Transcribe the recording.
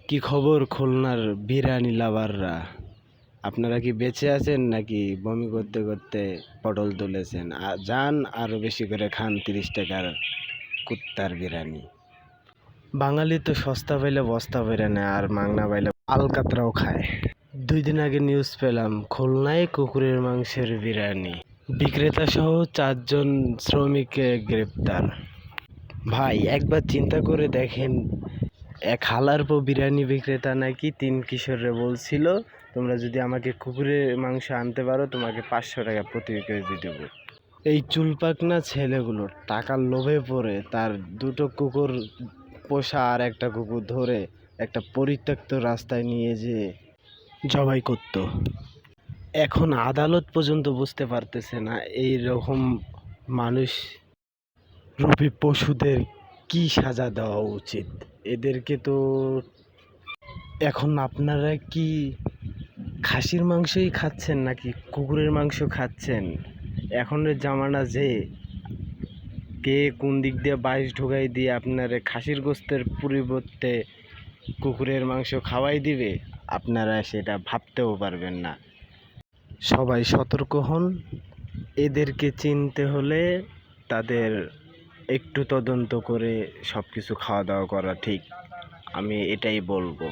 কি খবর খুলনার বিরিয়ানি লাভাররা? আপনারা কি বেঁচে আছেন নাকি বমি করতে করতে পটল তুলেছেন? যান আরো বেশি করে খান 30 টাকার কুত্তার বিরিয়ানি। বাঙালি তো সস্তা পাইলে বস্তা ভরে নেয়, আর মাংনা পাইলে আলকাতরাও খায়। 2 দিন আগে নিউজ পেলাম খুলনায় কুকুরের মাংসের বিরিয়ানি বিক্রেতা সহ 4 জন শ্রমিককে গ্রেপ্তার। ভাই একবার চিন্তা করে দেখেন, এক হালারপো বিরিয়ানি বিক্রেতা নাকি 3 কিশোররে বলছিল, তোমরা যদি আমাকে কুকুরের মাংস আনতে পারো তোমাকে 500 টাকা প্রতি কেজি দেবো। এই চুলপাকনা ছেলেগুলো টাকার লোভে পড়ে তার 2টো কুকুর পোষা আর একটা কুকুর ধরে একটা পরিত্যক্ত রাস্তায় নিয়ে যেয়ে জবাই করত। এখন আদালত পর্যন্ত বুঝতে পারতেছে না এই রকম মানুষ রূপী পশুদের কি সাজা দেওয়া উচিত। এদেরকে তো এখন আপনারা কি খাসির মাংসই খাচ্ছেন নাকি কুকুরের মাংস খাচ্ছেন? এখনের জামানা যে কে কোন দিক দিয়ে বাইশ ঢোকাই দিয়ে আপনারা খাসির গোস্তের পরিবর্তে কুকুরের মাংস খাওয়াই দিবে, আপনারা সেটা ভাবতেও পারবেন না। সবাই সতর্ক হন। এদেরকে চিনতে হলে তাদের একটু তদন্ত করে সব কিছু খাওয়া দাওয়া করা ঠিক, আমি এটাই বলবো।